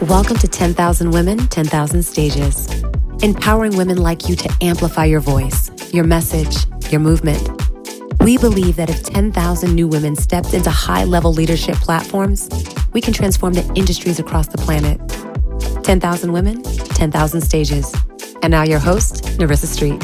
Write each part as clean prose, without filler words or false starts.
Welcome to 10,000 Women, 10,000 Stages. Empowering women like you to amplify your voice, your message, your movement. We believe that if 10,000 new women stepped into high-level leadership platforms, we can transform the industries across the planet. 10,000 Women, 10,000 Stages. And now your host, Narissa Street.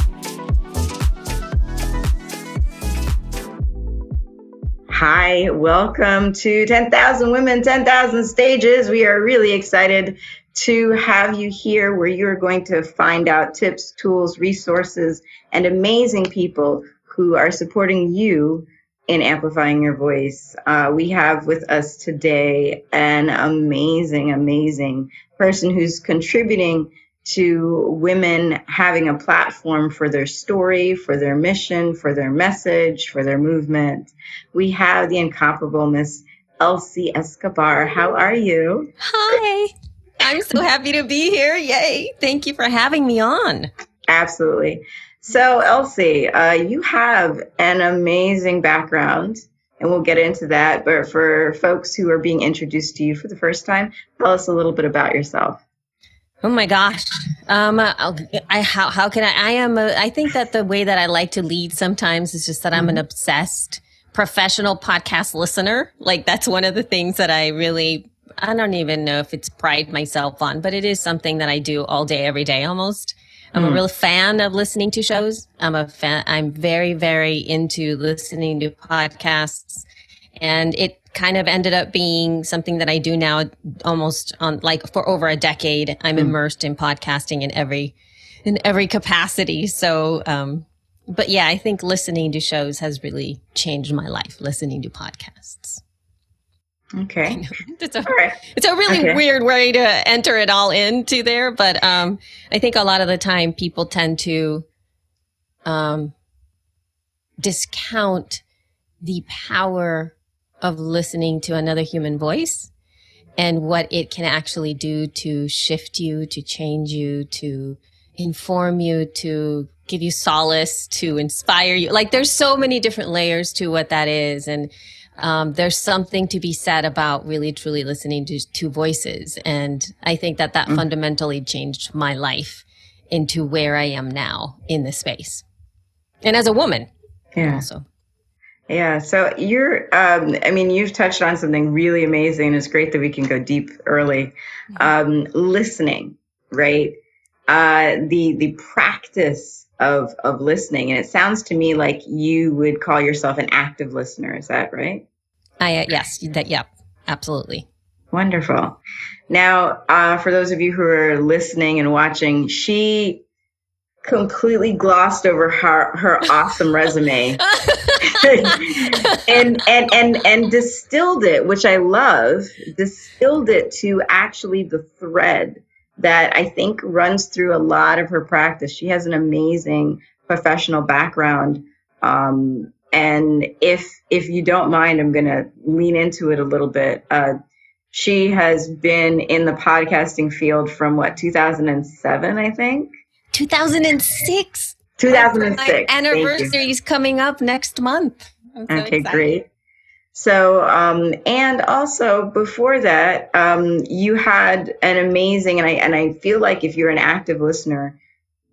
Hi, welcome to 10,000 Women, 10,000 Stages. We are really excited to have you here where you're going to find out tips, tools, resources, and amazing people who are supporting you in amplifying your voice. We have with us today an amazing person who's contributing to women having a platform for their story, for their mission, for their message, for their movement. We have the incomparable Miss Elsie Escobar. How are you? Hi. I'm so happy to be here. Yay. Thank you for having me on. Absolutely. So, Elsie, you have an amazing background, and we'll get into that. But for folks who are being introduced to you for the first time, tell us a little bit about yourself. Oh my gosh. How can I think that the way that I like to lead sometimes is just that I'm an obsessed professional podcast listener. Like that's one of the things that I don't even know if it's pride myself on, but it is something that I do all day, every day almost. I'm a real fan of listening to shows. I'm very, very into listening to podcasts, and it kind of ended up being something that I do now almost on like for over a decade. I'm immersed in podcasting in every capacity. So, but yeah, I think listening to shows has really changed my life, listening to podcasts. Okay. It's a really weird way to enter it all into there. But, I think a lot of the time people tend to, discount the power of listening to another human voice and what it can actually do to shift you, to change you, to inform you, to give you solace, to inspire you. Like there's so many different layers to what that is. And there's something to be said about really truly listening to voices. And I think that fundamentally changed my life into where I am now in this space. And as a woman also. Yeah. So you've touched on something really amazing. It's great that we can go deep early. Listening, right? The practice of listening. And it sounds to me like you would call yourself an active listener. Is that right? Yes. Yep. Absolutely. Wonderful. Now, for those of you who are listening and watching, she completely glossed over her awesome resume and distilled it, which I love, distilled it to actually the thread that I think runs through a lot of her practice. She has an amazing professional background. And if you don't mind, I'm going to lean into it a little bit. She has been in the podcasting field from 2007, I think? 2006. 2006. My anniversary is coming up next month. I'm so excited. Great. So, and also before that, you had an amazing, and I feel like if you're an active listener,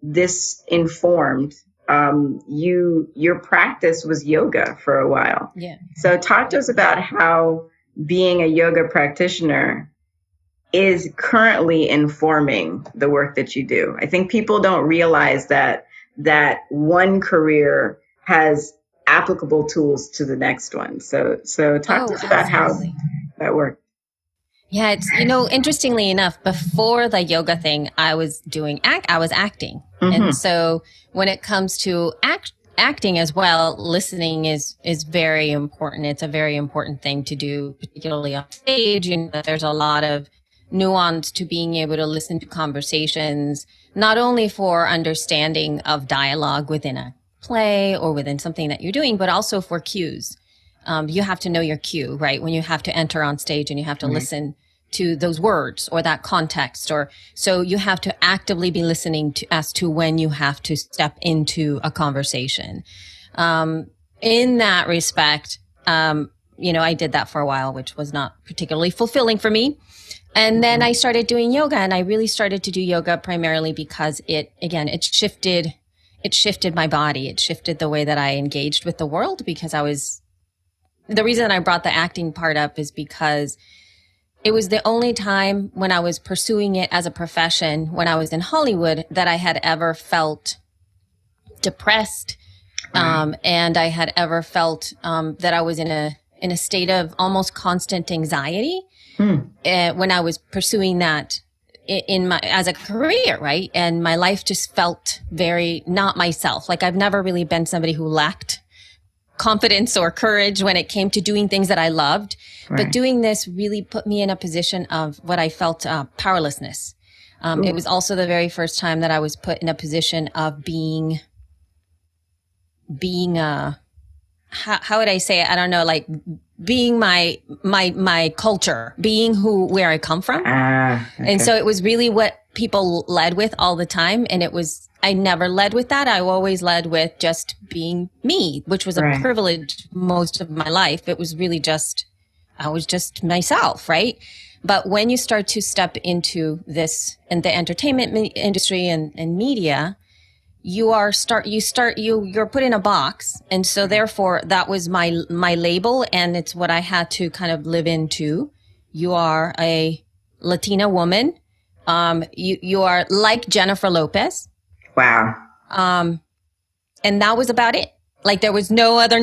this informed, your practice was yoga for a while. Yeah. So talk to us about how being a yoga practitioner is currently informing the work that you do. I think people don't realize that one career has applicable tools to the next one. So talk to us about how that works. Yeah, it's, interestingly enough, before the yoga thing, I was acting. And so when it comes to acting as well, listening is very important. It's a very important thing to do, particularly on stage. There's a lot of nuance to being able to listen to conversations, not only for understanding of dialogue within a play or within something that you're doing, but also for cues. You have to know your cue, right? When you have to enter on stage and you have to listen to those words or that context, so you have to actively be listening as to when you have to step into a conversation. In that respect, I did that for a while, which was not particularly fulfilling for me. And then I started doing yoga, and I really started to do yoga primarily because it shifted my body. It shifted the way that I engaged with the world, because the reason I brought the acting part up is because it was the only time when I was pursuing it as a profession, when I was in Hollywood, that I had ever felt depressed. And I had ever felt that I was in a state of almost constant anxiety when I was pursuing that as a career, right? And my life just felt very not myself. Like, I've never really been somebody who lacked confidence or courage when it came to doing things that I loved. Right. But doing this really put me in a position of what I felt powerlessness. It was also the very first time that I was put in a position of being how would I say it? I don't know, like being my culture, being where I come from. Okay. And so it was really what people led with all the time. And I never led with that. I always led with just being me, which was a privilege most of my life. It was really I was just myself, right? But when you start to step into this and the entertainment industry and media, you're put in a box. And so therefore that was my label, and it's what I had to kind of live into. You are a Latina woman. You are like Jennifer Lopez. Wow. And that was about it. Like, there was no other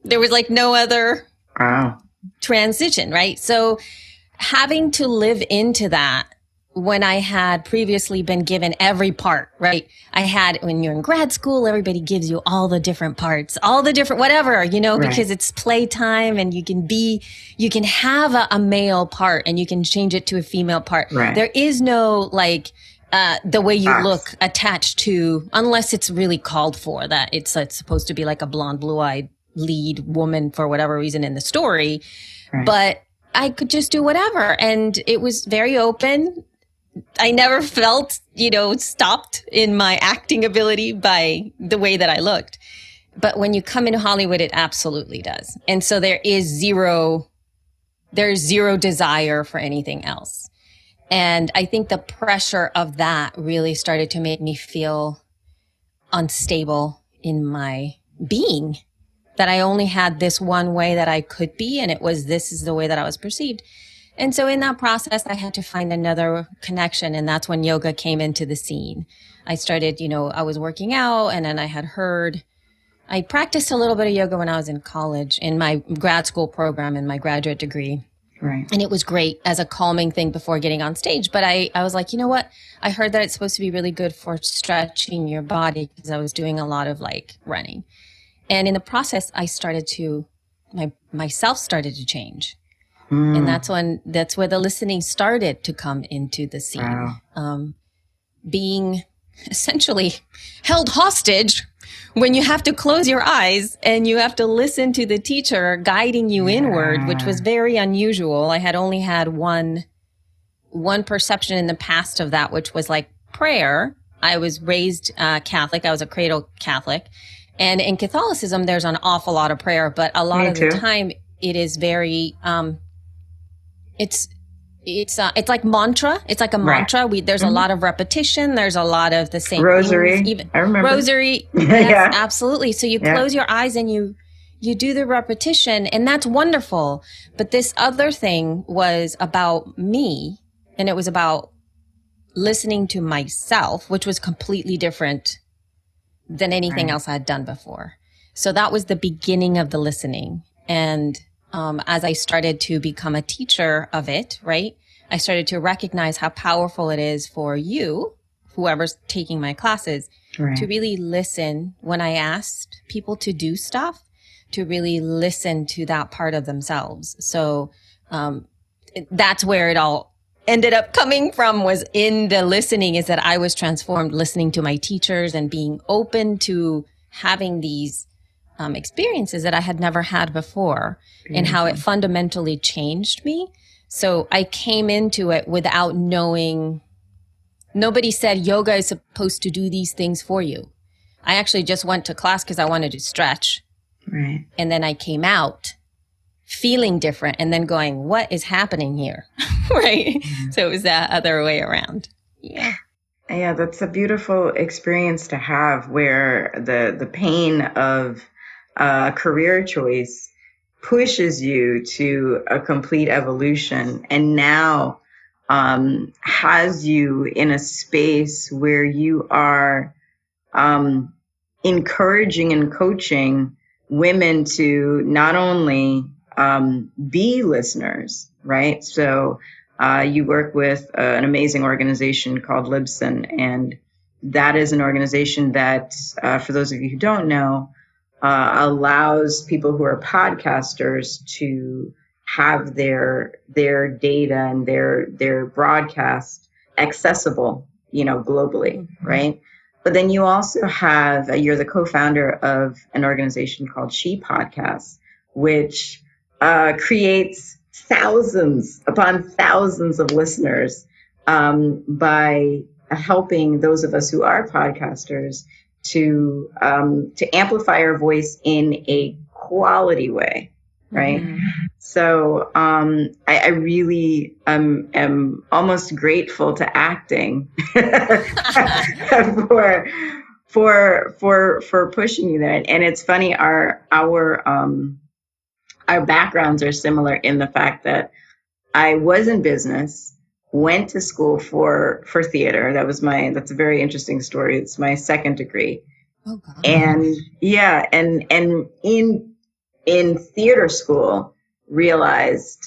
there was like no other transition, right? So having to live into that, when I had previously been given every part, right? When you're in grad school, everybody gives you all the different parts, all the different whatever, because it's playtime, and you can have a male part and you can change it to a female part. Right. There is no the way you look attached to, unless it's really called for, that it's supposed to be like a blonde, blue-eyed lead woman for whatever reason in the story. Right. But I could just do whatever. And it was very open. I never felt, stopped in my acting ability by the way that I looked. But when you come into Hollywood, it absolutely does. And so there's zero desire for anything else. And I think the pressure of that really started to make me feel unstable in my being, that I only had this one way that I could be. And this is the way that I was perceived. And so in that process, I had to find another connection. And that's when yoga came into the scene. I started, I was working out, and then I practiced a little bit of yoga when I was in college, in my grad school program, in my graduate degree. Right. And it was great as a calming thing before getting on stage. But I was like, you know what? I heard that it's supposed to be really good for stretching your body, because I was doing a lot of running. And in the process, myself started to change. And that's where the listening started to come into the scene. Wow. Being essentially held hostage when you have to close your eyes and you have to listen to the teacher guiding you inward, which was very unusual. I had only had one perception in the past of that, which was like prayer. I was raised Catholic. I was a cradle Catholic. And in Catholicism, there's an awful lot of prayer, but a lot of the time it is very it's like mantra. It's like a mantra. There's a lot of repetition. There's a lot of the same rosary. Things, even I remember rosary. Yes, absolutely. So you close your eyes and you do the repetition, and that's wonderful. But this other thing was about me, and it was about listening to myself, which was completely different than anything else I had done before. So that was the beginning of the listening. And as I started to become a teacher of it, right, I started to recognize how powerful it is for you, whoever's taking my classes, to really listen when I asked people to do stuff, to really listen to that part of themselves. So that's where it all ended up coming from, was in the listening, is that I was transformed listening to my teachers and being open to having these experiences that I had never had before, and how it fundamentally changed me. So I came into it without knowing. Nobody said yoga is supposed to do these things for you. I actually just went to class because I wanted to stretch. Right. And then I came out feeling different and then going, what is happening here? Right. So it was that other way around. Yeah. Yeah, that's a beautiful experience to have, where the pain of career choice pushes you to a complete evolution, and now has you in a space where you are encouraging and coaching women to not only be listeners, right? So you work with an amazing organization called Libsyn, and that is an organization that, for those of you who don't know, allows people who are podcasters to have their data and their broadcast accessible, globally, right? But then you also have, you're the co-founder of an organization called She Podcasts, which creates thousands upon thousands of listeners by helping those of us who are podcasters to amplify our voice in a quality way, right? Mm-hmm. So I really am almost grateful to acting for pushing me there. And it's funny, our backgrounds are similar in the fact that I was in business, went to school for theater. That's a very interesting story. It's my second degree. Oh, God. And yeah, and in theater school, realized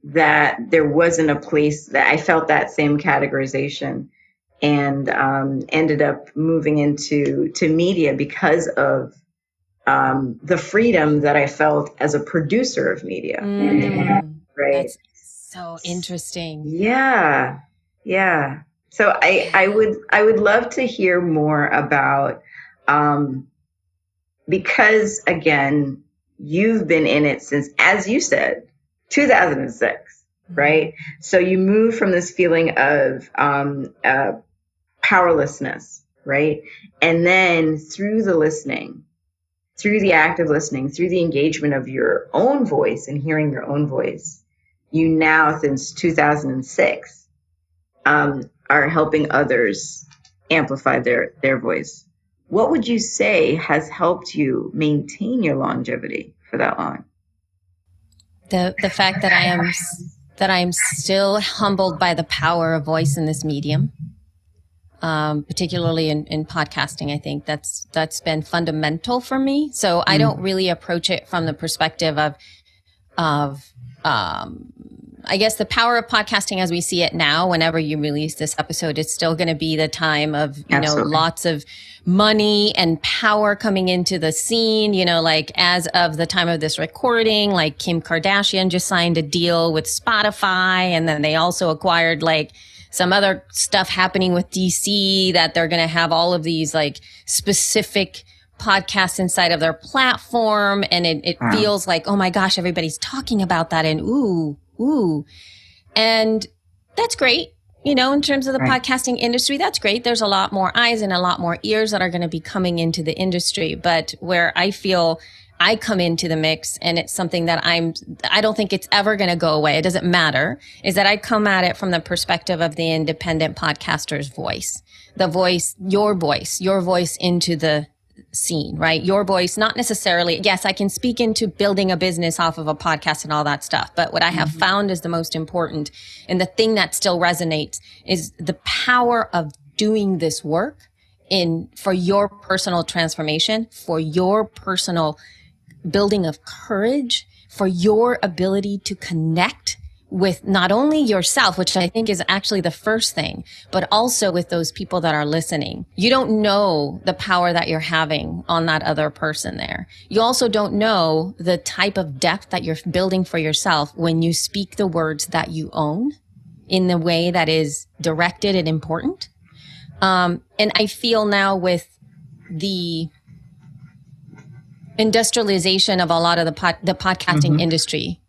that there wasn't a place that I felt that same categorization, and ended up moving into media because of the freedom that I felt as a producer of media. Right. That's so interesting. Yeah. Yeah. So I would love to hear more about, because again, you've been in it since, as you said, 2006, right? So you move from this feeling of powerlessness, right? And then through the listening, through the active listening, through the engagement of your own voice and hearing your own voice, you now, since 2006, are helping others amplify their voice. What would you say has helped you maintain your longevity for that long? The fact that I am still humbled by the power of voice in this medium, particularly in podcasting. I think that's been fundamental for me. So I don't really approach it from the perspective of I guess the power of podcasting as we see it now. Whenever you release this episode, it's still going to be the time of lots of money and power coming into the scene. Like as of the time of this recording, like Kim Kardashian just signed a deal with Spotify, and then they also acquired like some other stuff happening with DC, that they're going to have all of these like specific podcasts inside of their platform. And it feels like, oh my gosh, everybody's talking about that. And ooh. And that's great. In terms of the podcasting industry, that's great. There's a lot more eyes and a lot more ears that are going to be coming into the industry. But where I feel I come into the mix, and it's something that I don't think it's ever going to go away. It doesn't matter, is that I come at it from the perspective of the independent podcaster's voice, your voice into the scene, right? Your voice, not necessarily, yes, I can speak into building a business off of a podcast and all that stuff. But what I have found is the most important, and the thing that still resonates, is the power of doing this work for your personal transformation, for your personal building of courage, for your ability to connect with not only yourself, which I think is actually the first thing, but also with those people that are listening. You don't know the power that you're having on that other person there. You also don't know the type of depth that you're building for yourself when you speak the words that you own in the way that is directed and important. And I feel now with the industrialization of a lot of the podcasting industry,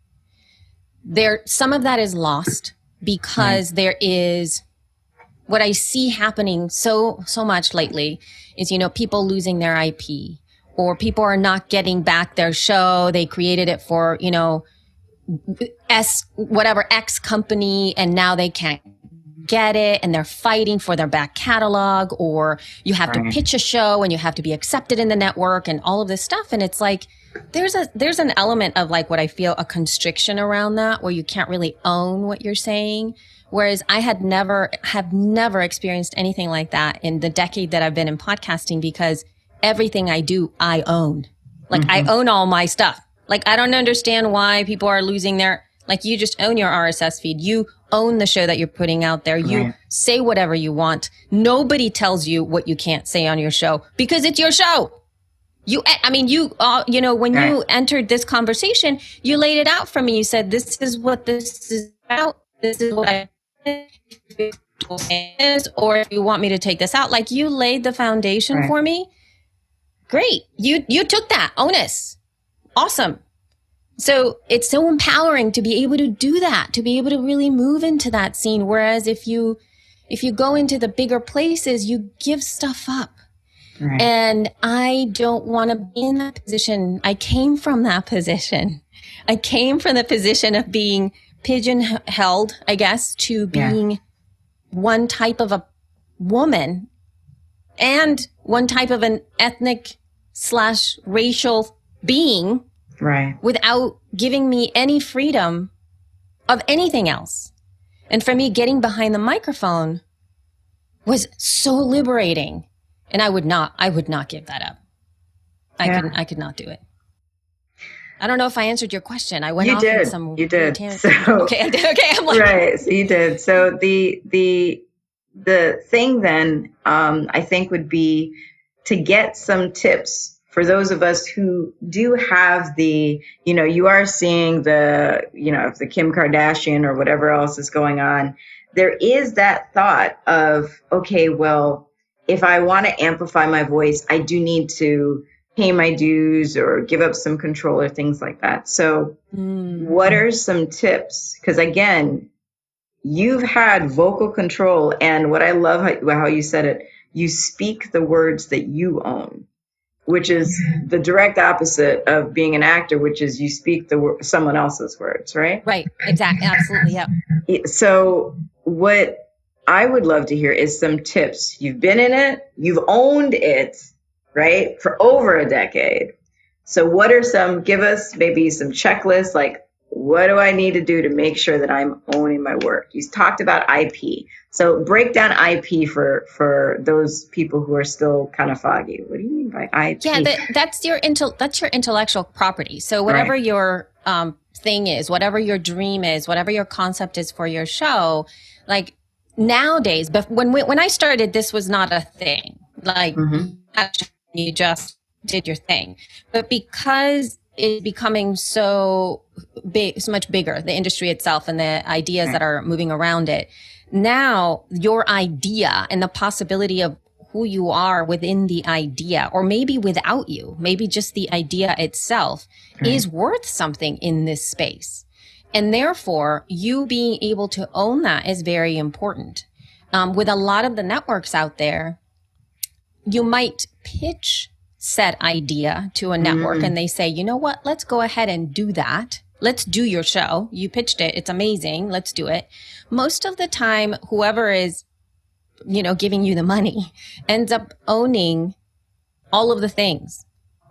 some of that is lost because there is what I see happening so much lately is, people losing their IP, or people are not getting back their show. They created it for, X company, and now they can't get it and they're fighting for their back catalog, or you have to pitch a show and you have to be accepted in the network and all of this stuff. And it's like, there's an element of like what I feel a constriction around that, where you can't really own what you're saying. Whereas I have never experienced anything like that in the decade that I've been in podcasting, because everything I do, I own. Like I own all my stuff. Like I don't understand why people are losing their, like you just own your RSS feed. You own the show that you're putting out there. You say whatever you want. Nobody tells you what you can't say on your show because it's your show. When you entered this conversation, you laid it out for me. You said, this is what this is about. This is what I is, or if you want me to take this out, like you laid the foundation for me. Great. You took that onus. Awesome. So it's so empowering to be able to do that, to be able to really move into that scene. Whereas if you go into the bigger places, you give stuff up. Right. And I don't want to be in that position. I came from that position. I came from the position of being pigeon-held, I guess, to being one type of a woman and one type of an ethnic/racial being. Right. Without giving me any freedom of anything else. And for me, getting behind the microphone was so liberating. And I would not give that up. I could not do it. I don't know if I answered your question. I went off on some You did. So, okay, I did. Okay, I'm like, right. So you did. So the thing then, I think would be to get some tips for those of us who do have the, you are seeing the, if the Kim Kardashian or whatever else is going on, there is that thought of, okay, well, if I want to amplify my voice, I do need to pay my dues or give up some control or things like that. So what are some tips? Because again, you've had vocal control, and what I love how you said it, you speak the words that you own, which is the direct opposite of being an actor, which is you speak someone else's words, right? Right, exactly, absolutely, yeah. So what I would love to hear is some tips. You've been in it, you've owned it, right, for over a decade. So what are give us maybe some checklists, like what do I need to do to make sure that I'm owning my work? You talked about IP. So break down IP for those people who are still kind of foggy. What do you mean by IP? Yeah, that's your intellectual property. So whatever your thing is, whatever your dream is, whatever your concept is for your show, like nowadays, but when I started, this was not a thing. Like you just did your thing. But because it's becoming so big, so much bigger, the industry itself and the ideas that are moving around it, now your idea and the possibility of who you are within the idea, or maybe without you, maybe just the idea itself is worth something in this space. And therefore, you being able to own that is very important. With a lot of the networks out there, you might pitch said idea to a network and they say, you know what, let's go ahead and do that. Let's do your show. You pitched it. It's amazing. Let's do it. Most of the time, whoever is, giving you the money ends up owning all of the things.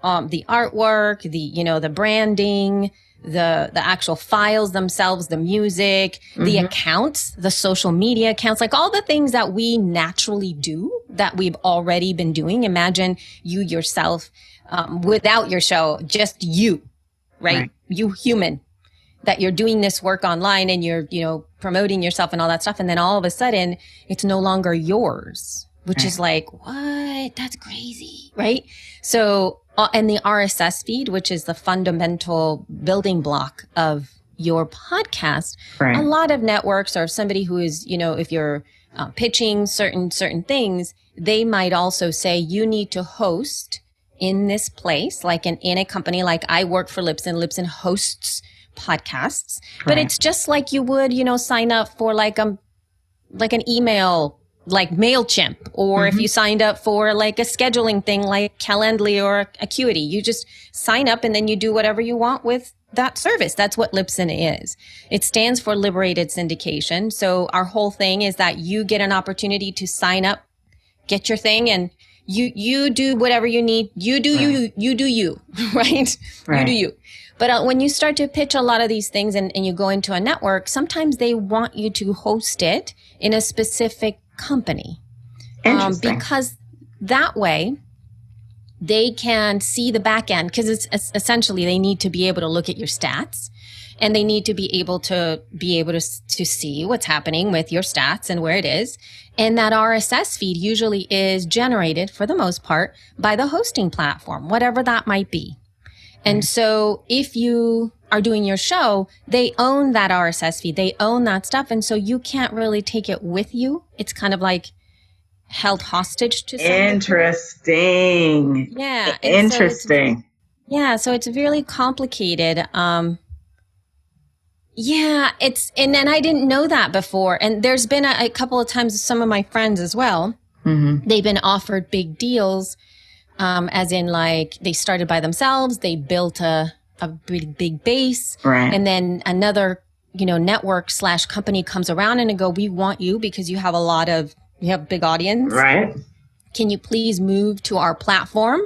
The artwork, the branding, the actual files themselves, the music, the accounts, the social media accounts, like all the things that we naturally do that we've already been doing. Imagine you yourself, without your show, just you, right? You human, that you're doing this work online and you're, promoting yourself and all that stuff. And then all of a sudden it's no longer yours, which is like, what? That's crazy. Right. So, and the RSS feed, which is the fundamental building block of your podcast, a lot of networks, or somebody who is, if you're pitching certain things, they might also say you need to host in this place, like in a company, like I work for Libsyn. Libsyn hosts podcasts, but it's just like you would, sign up for like an email, like MailChimp, or if you signed up for like a scheduling thing like Calendly or Acuity, you just sign up and then you do whatever you want with that service. That's what Libsyn is. It stands for Liberated Syndication. So our whole thing is that you get an opportunity to sign up, get your thing, and you do whatever you need. You do you do you, right? You do you. But when you start to pitch a lot of these things and you go into a network, sometimes they want you to host it in a specific company. Because that way they can see the back end, because it's essentially they need to be able to look at your stats, and they need to be able to see what's happening with your stats and where it is. And that RSS feed usually is generated, for the most part, by the hosting platform, whatever that might be. And so if you are doing your show, they own that RSS feed, they own that stuff. And so you can't really take it with you. It's kind of like held hostage to some Interesting. Yeah. Interesting. So it's really complicated. And I didn't know that before. And there's been a couple of times, some of my friends as well, they've been offered big deals, as in like they started by themselves, they built a big base, and then another, network / company comes around and they go, we want you because you have a big audience. Right. Can you please move to our platform?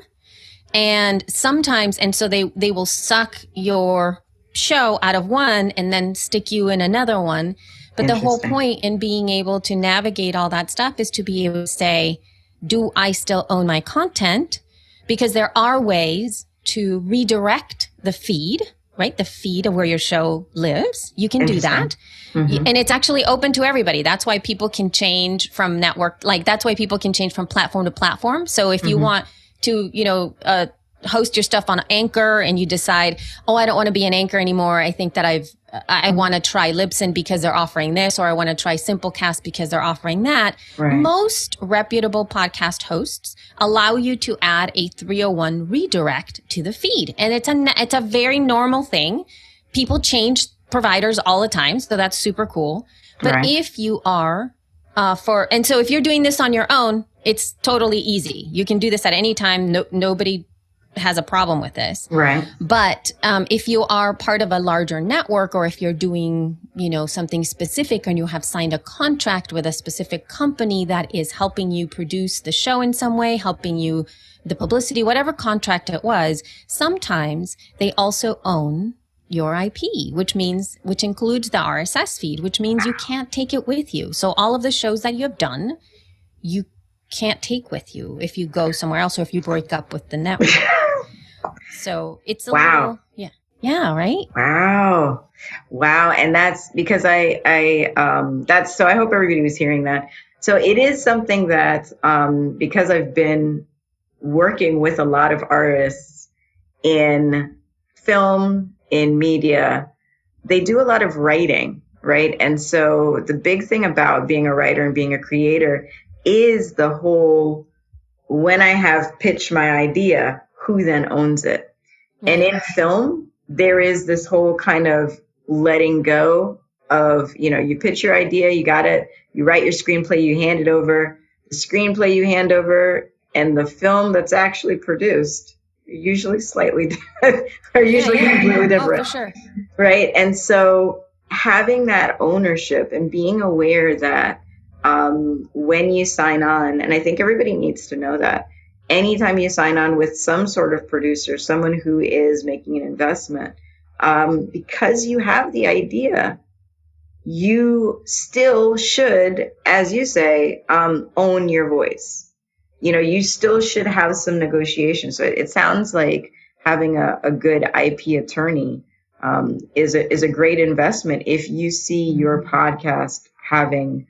And sometimes, so they will suck your show out of one and then stick you in another one. But the whole point in being able to navigate all that stuff is to be able to say, do I still own my content? Because there are ways to redirect the feed, right? The feed of where your show lives. You can do that. And it's actually open to everybody. That's why people can change from that's why people can change from platform to platform. So if you want to, host your stuff on Anchor and you decide, I don't want to be an Anchor anymore. I think that I want to try Libsyn because they're offering this, or I want to try Simplecast because they're offering that. Most reputable podcast hosts allow you to add a 301 redirect to the feed. And it's a very normal thing. People change providers all the time. So that's super cool. But if you are, so if you're doing this on your own, it's totally easy. You can do this at any time. Nobody has a problem with this. Right. But if you are part of a larger network, or if you're doing, something specific and you have signed a contract with a specific company that is helping you produce the show in some way, helping you the publicity, whatever contract it was, sometimes they also own your IP, which includes the RSS feed, which means you can't take it with you. So all of the shows that you have done, you can't take with you if you go somewhere else or if you break up with the network. So it's a little, yeah, right? Wow. And that's because I hope everybody was hearing that. So it is something that, because I've been working with a lot of artists in film, in media, they do a lot of writing, right? And so the big thing about being a writer and being a creator is the whole, when I have pitched my idea, who then owns it? And in film, there is this whole kind of letting go of, you pitch your idea, you got it, you write your screenplay, you hand it over, the screenplay you hand over, and the film that's actually produced, usually completely different. Oh, for sure. Right. And so having that ownership and being aware that when you sign on, and I think everybody needs to know that, anytime you sign on with some sort of producer, someone who is making an investment, because you have the idea, you still should, as you say, own your voice. You still should have some negotiation. So it sounds like having a good IP attorney is a great investment if you see your podcast having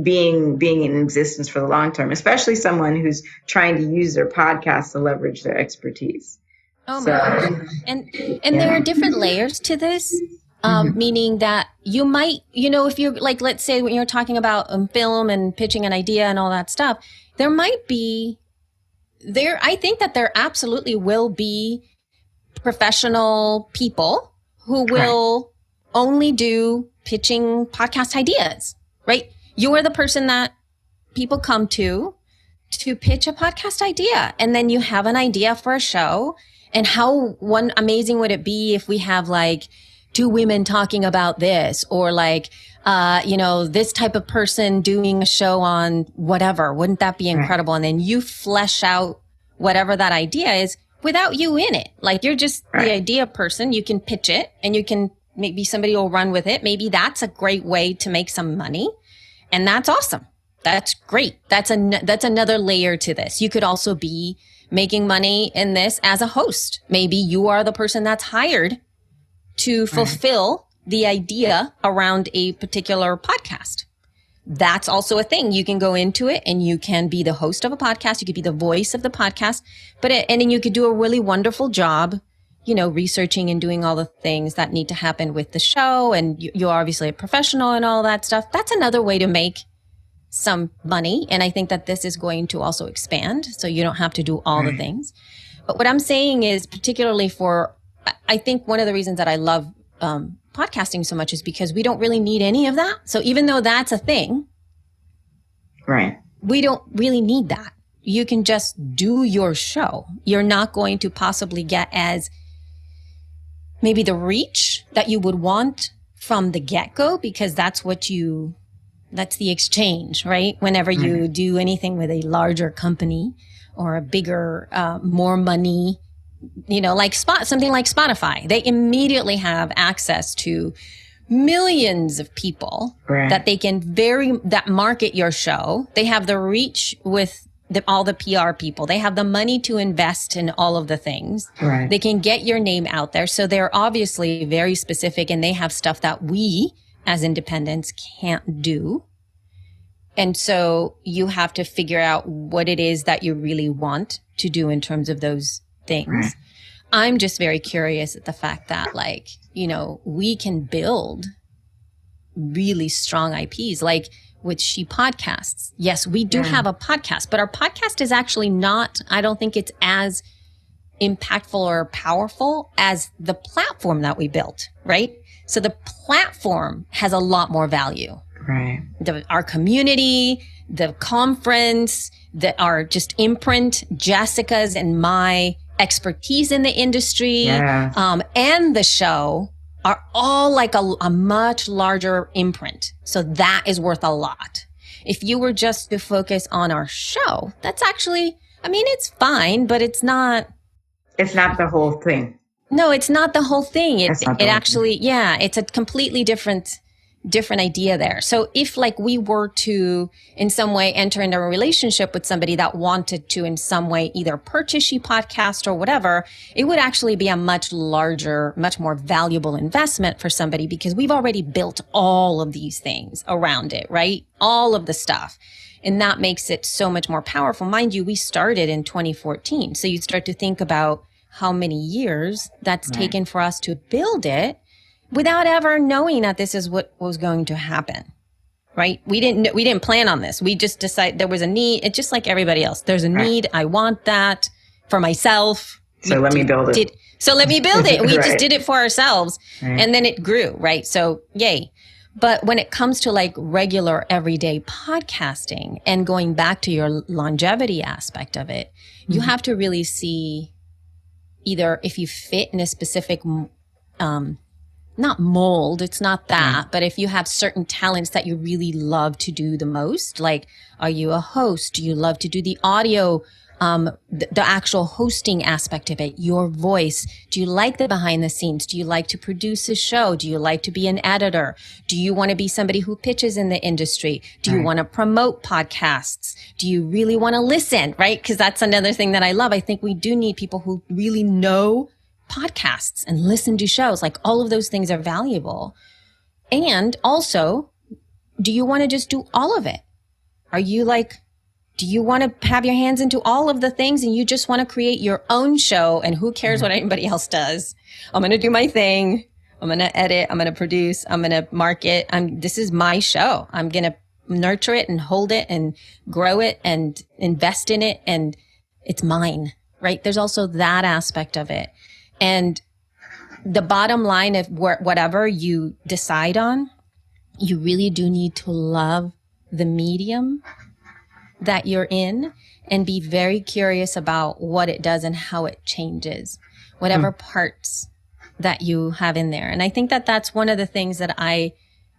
being in existence for the long term, especially someone who's trying to use their podcast to leverage their expertise. Oh my gosh. And there are different layers to this, meaning that you might, if you're like, let's say when you're talking about film and pitching an idea and all that stuff, I think that there absolutely will be professional people who will only do pitching podcast ideas, right? You're the person that people come to to pitch a podcast idea. And then you have an idea for a show. And how amazing would it be if we have like two women talking about this, or like, this type of person doing a show on whatever. Wouldn't that be incredible? Right. And then you flesh out whatever that idea is without you in it. Like, you're just the idea person. You can pitch it, and you can, maybe somebody will run with it. Maybe that's a great way to make some money. And that's awesome. That's great. That's another layer to this. You could also be making money in this as a host. Maybe you are the person that's hired to fulfill the idea around a particular podcast. That's also a thing. You can go into it and you can be the host of a podcast. You could be the voice of the podcast, and then you could do a really wonderful job, researching and doing all the things that need to happen with the show. And you're obviously a professional and all that stuff. That's another way to make some money. And I think that this is going to also expand. So you don't have to do all the things. But what I'm saying is, particularly I think one of the reasons that I love podcasting so much is because we don't really need any of that. So even though that's a thing, we don't really need that. You can just do your show. You're not going to possibly get as maybe the reach that you would want from the get-go, because that's the exchange, right? Whenever you do anything with a larger company or a bigger, more money, like something like Spotify, they immediately have access to millions of people that they can that market your show. They have the reach with all the PR people. They have the money to invest in all of the things. They can get your name out there. So they're obviously very specific, and they have stuff that we as independents can't do. And so you have to figure out what it is that you really want to do in terms of those things. I'm just very curious at the fact that, we can build really strong IPs, like with She Podcasts. Yes, we do have a podcast, but our podcast is actually not, I don't think it's as impactful or powerful as the platform that we built, right? So the platform has a lot more value. Our community, the conference, our just imprint, Jessica's and my expertise in the industry, and the show are all like a much larger imprint. So that is worth a lot. If you were just to focus on our show, that's actually, it's fine, but it's not. It's not the whole thing. No, it's not the whole thing. It's a completely different idea there. So if we were to in some way enter into a relationship with somebody that wanted to in some way either purchase She Podcast or whatever, it would actually be a much larger, much more valuable investment for somebody, because we've already built all of these things around it, right? All of the stuff. And that makes it so much more powerful. Mind you, we started in 2014. So you start to think about how many years that's taken for us to build it, without ever knowing that this is what was going to happen, right? We didn't plan on this. We just decided there was a need. It's just like everybody else. There's a need. I want that for myself. So let me build it. We just did it for ourselves. And then it grew, right? So yay. But when it comes to regular everyday podcasting and going back to your longevity aspect of it, you have to really see either if you fit in a specific, not mold, it's not that, but if you have certain talents that you really love to do the most, like, are you a host? Do you love to do the audio, the actual hosting aspect of it, your voice? Do you like the behind the scenes? Do you like to produce a show? Do you like to be an editor? Do you want to be somebody who pitches in the industry? Do you want to promote podcasts? Do you really want to listen, right? Because that's another thing that I love. I think we do need people who really know podcasts and listen to shows. All of those things are valuable. And also, do you want to just do all of it? Are you do you want to have your hands into all of the things and you just want to create your own show and who cares what anybody else does? I'm going to do my thing. I'm going to edit. I'm going to produce. I'm going to market. This is my show. I'm going to nurture it and hold it and grow it and invest in it. And it's mine, right? There's also that aspect of it. And the bottom line of whatever you decide on, you really do need to love the medium that you're in and be very curious about what it does and how it changes, whatever parts that you have in there. And I think that that's one of the things that I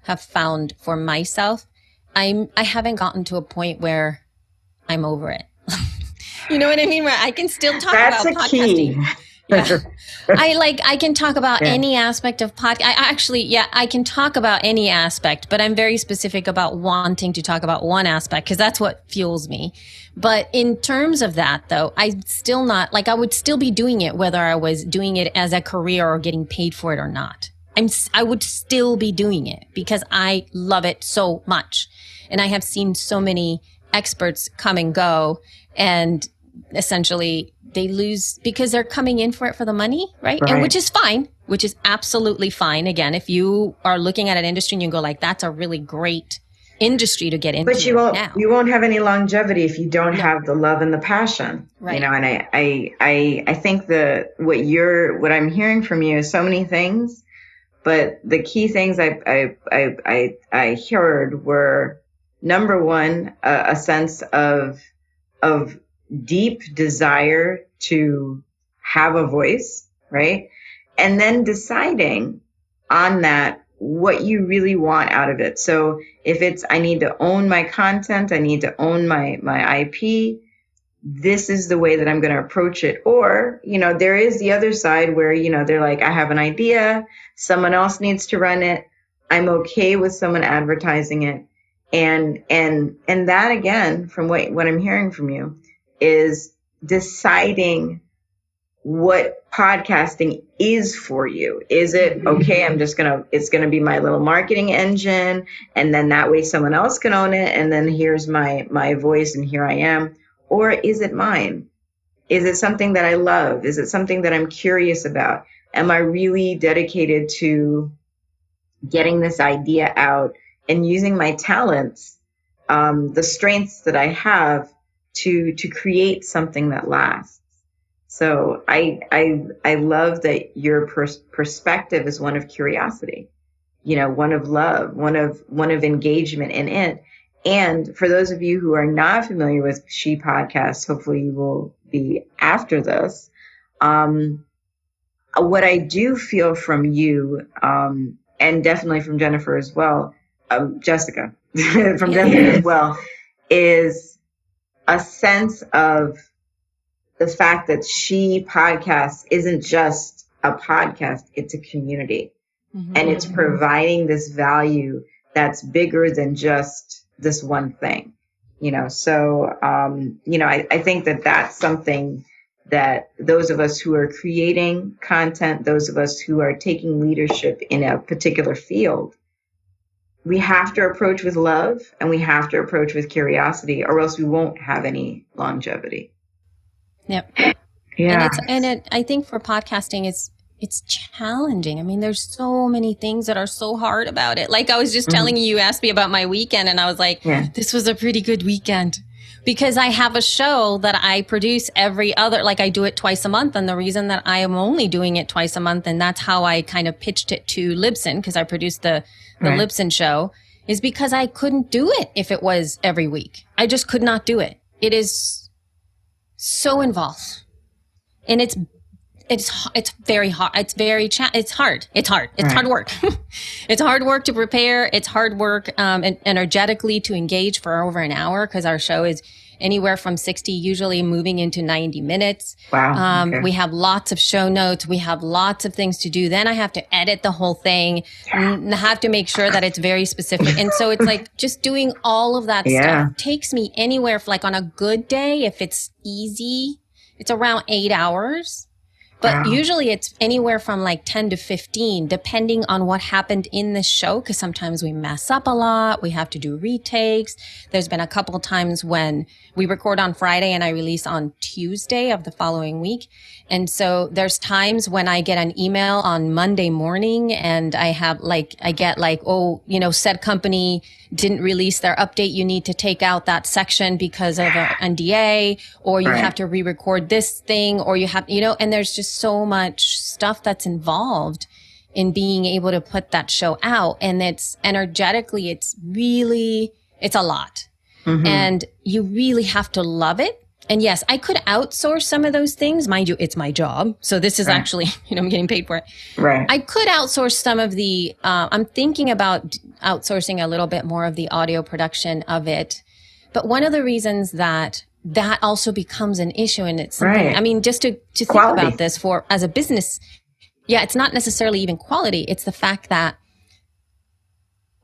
have found for myself. I haven't gotten to a point where I'm over it. You know what I mean? Where I can still talk about podcasting. Key. Yeah. I can talk about any aspect of podcast. I can talk about any aspect, but I'm very specific about wanting to talk about one aspect because that's what fuels me. But in terms of that though, I'm still not, I would still be doing it whether I was doing it as a career or getting paid for it or not. I would still be doing it because I love it so much. And I have seen so many experts come and go, and essentially they lose because they're coming in for it for the money, right? And which is fine, which is absolutely fine. Again, if you are looking at an industry and you go that's a really great industry to get into. But you won't have any longevity if you don't have the love and the passion. Right. And I think what I'm hearing from you is so many things, but the key things I heard were, number one, a sense of deep desire to have a voice, right? And then deciding on that what you really want out of it. So if it's, I need to own my content, I need to own my IP, this is the way that I'm going to approach it. Or, there is the other side where, they're like, I have an idea, someone else needs to run it. I'm okay with someone advertising it. And that, again, from what I'm hearing from you, is deciding what podcasting is for you. Is it, okay, it's going to be my little marketing engine, and then that way someone else can own it, and then here's my voice, and here I am. Or is it mine? Is it something that I love? Is it something that I'm curious about? Am I really dedicated to getting this idea out and using my talents, the strengths that I have to create something that lasts? So I love that your perspective is one of curiosity, one of love, one of engagement in it. And for those of you who are not familiar with She Podcast, hopefully you will be after this. What I do feel from you, and definitely from Jennifer as well, Jessica, from Jessica as well, is a sense of the fact that She Podcast isn't just a podcast, it's a community. Mm-hmm. And it's providing this value that's bigger than just this one thing, So, I think that that's something that those of us who are creating content, those of us who are taking leadership in a particular field, we have to approach with love and we have to approach with curiosity, or else we won't have any longevity. Yep. Yeah. I think for podcasting, it's challenging. I mean, there's so many things that are so hard about it. Like I was just telling you asked me about my weekend, and I was like, this was a pretty good weekend. Because I have a show that I produce I do it twice a month. And the reason that I am only doing it twice a month, and that's how I kind of pitched it to Libsyn, because I produced the Libsyn show, is because I couldn't do it if it was every week. I just could not do it. It is so involved. And it's very hard. It's hard. It's hard work. It's hard work to prepare. It's hard work, energetically to engage for over an hour, because our show is anywhere from 60, usually moving into 90 minutes. Wow. Okay. We have lots of show notes. We have lots of things to do. Then I have to edit the whole thing and have to make sure that it's very specific. And so it's like just doing all of that stuff takes me anywhere on a good day. If it's easy, it's around 8 hours. But usually it's anywhere from 10 to 15, depending on what happened in the show, because sometimes we mess up a lot. We have to do retakes. There's been a couple of times when we record on Friday and I release on Tuesday of the following week. And so there's times when I get an email on Monday morning and I get said company didn't release their update. You need to take out that section because of an NDA, or you have to re-record this thing, or you have, and there's just so much stuff that's involved in being able to put that show out. And it's energetically, it's a lot. And you really have to love it. And yes, I could outsource some of those things. Mind you, it's my job. So this is actually, I'm getting paid for it. Right. I could outsource some of the, I'm thinking about outsourcing a little bit more of the audio production of it. But one of the reasons that also becomes an issue, and it's something, I mean, just to think about this for as a business, it's not necessarily even quality. It's the fact that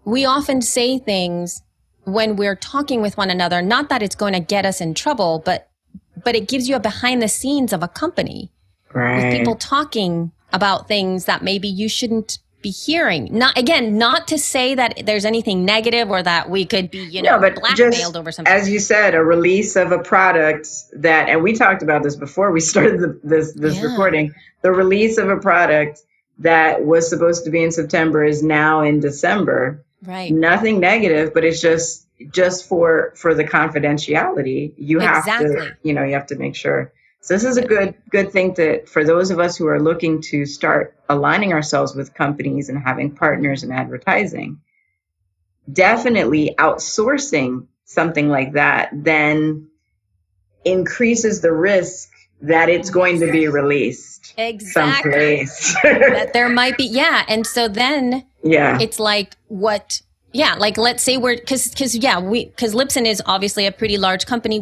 we often say things when we're talking with one another, not that it's going to get us in trouble, but it gives you a behind the scenes of a company with people talking about things that maybe you shouldn't be hearing. Not to say that there's anything negative or that we could be, blackmailed over something. As you said, a release of a product that, and we talked about this before we started this recording, the release of a product that was supposed to be in September is now in December. Right. Nothing negative, but it's just for the confidentiality. You have to, you have to make sure. So this is a good thing for those of us who are looking to start aligning ourselves with companies and having partners in advertising. Definitely outsourcing something like that then increases the risk that it's going to be released someplace. That there might be, and so then it's like like let's say because Libsyn is obviously a pretty large company.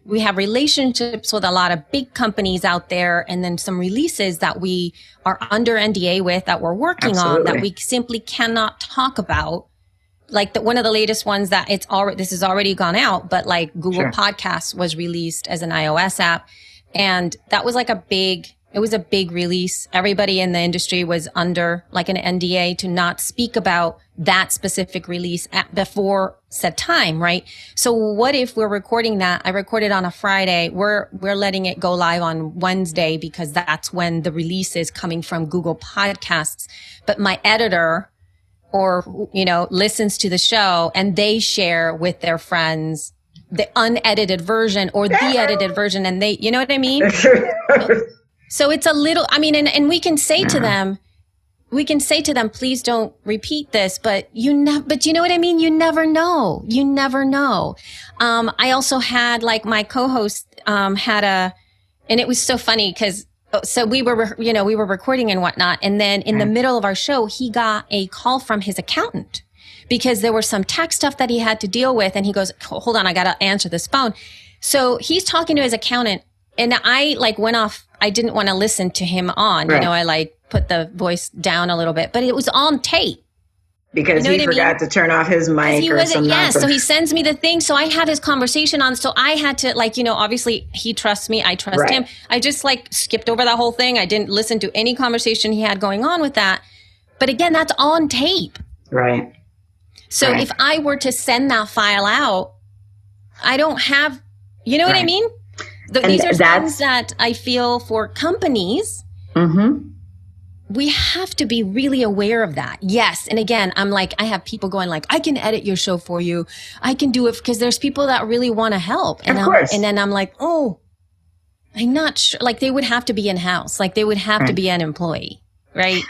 We have relationships with a lot of big companies out there, and then some releases that we are under NDA with that we're working on that we simply cannot talk about. Like one of the latest ones that this has already gone out, but like Google Podcasts was released as an iOS app. And that was like a big release. Everybody in the industry was under like an NDA to not speak about that specific release before set time, right? So what if we're recording that? I recorded on a Friday. We're letting it go live on Wednesday because that's when the release is coming from Google Podcasts. But my editor listens to the show and they share with their friends the unedited version or the edited version, and they, you know what I mean? So it's a little, I mean, and we can say to them, please don't repeat this, but you know what I mean? You never know. I also had like my co-host, and it was so funny because, so we were recording and whatnot. And then in the middle of our show, he got a call from his accountant because there was some tax stuff that he had to deal with. And he goes, hold on, I got to answer this phone. So he's talking to his accountant and I like went off. I didn't want to listen to him on, I like put the voice down a little bit, but it was on tape. Because he forgot to turn off his mic or something. So he sends me the thing. So I had his conversation on. So I had to obviously he trusts me. I trust him. I just skipped over that whole thing. I didn't listen to any conversation he had going on with that. But again, that's on tape. Right. So if I were to send that file out, I don't have, what I mean? These are things that I feel for companies. Mm-hmm. We have to be really aware of that. Yes. And again, I'm like, I have people going like, I can edit your show for you. I can do it because there's people that really want to help. And of course. And then I'm like, oh, I'm not sure. Like they would have to be in-house. Like they would have to be an employee. Right.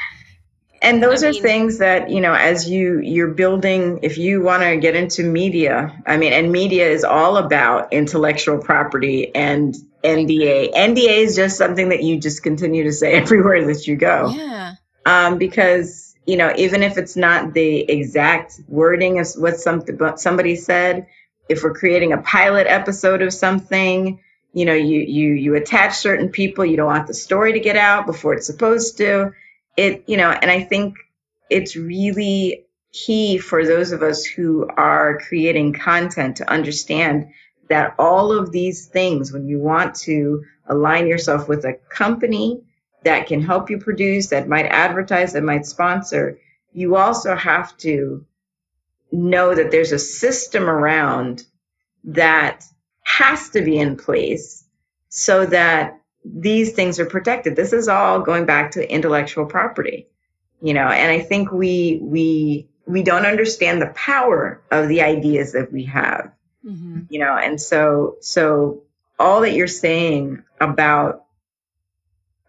And those are things that, as you're building, if you want to get into media, and media is all about intellectual property and NDA. NDA is just something that you just continue to say everywhere that you go. Yeah. Because, even if it's not the exact wording of what somebody said, if we're creating a pilot episode of something, you attach certain people, you don't want the story to get out before it's supposed to. And I think it's really key for those of us who are creating content to understand that all of these things, when you want to align yourself with a company that can help you produce, that might advertise, that might sponsor, you also have to know that there's a system around that has to be in place so that these things are protected. This is all going back to intellectual property, and I think we don't understand the power of the ideas that we have, and so all that you're saying about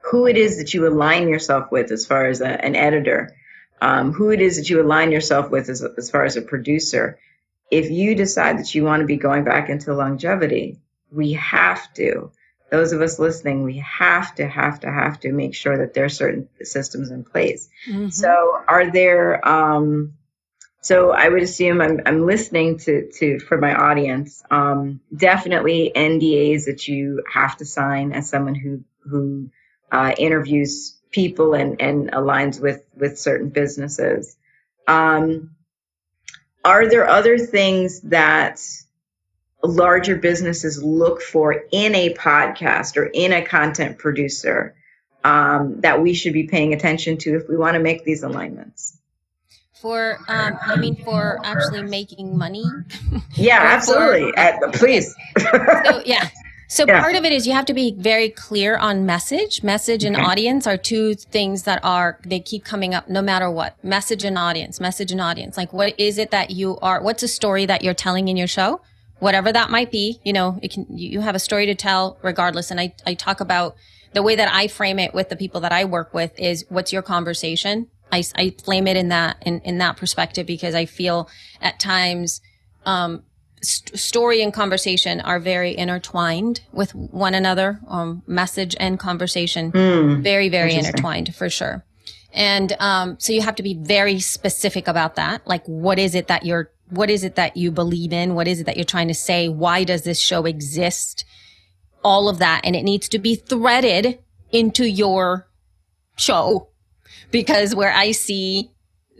who it is that you align yourself with as far as an editor, who it is that you align yourself with as far as a producer, if you decide that you want to be going back into longevity, we have to, those of us listening, we have to make sure that there are certain systems in place. Mm-hmm. So are there, so I would assume I'm listening to for my audience, definitely NDAs that you have to sign as someone who interviews people and aligns with certain businesses. Are there other things that larger businesses look for in a podcast or in a content producer that we should be paying attention to if we want to make these alignments? For, for actually making money? Yeah, absolutely. Please. Okay. So part of it is you have to be very clear on message. Message and audience are two things that they keep coming up no matter what. Message and audience. Like, what is it that what's a story that you're telling in your show? Whatever that might be, you have a story to tell regardless. And I talk about the way that I frame it with the people that I work with is, what's your conversation? I frame it in that perspective, because I feel at times, story and conversation are very intertwined with one another. Message and conversation, very, very intertwined for sure. And so you have to be very specific about that. Like, what is it that you believe in? What is it that you're trying to say? Why does this show exist? All of that. And it needs to be threaded into your show, because where I see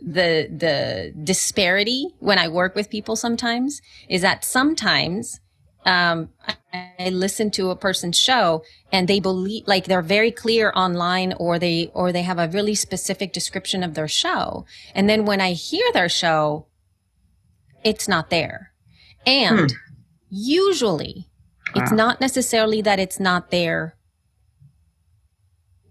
the disparity when I work with people sometimes is that sometimes I listen to a person's show and they believe, like, they're very clear online, or they have a really specific description of their show. And then when I hear their show, it's not there. And usually it's not necessarily that it's not there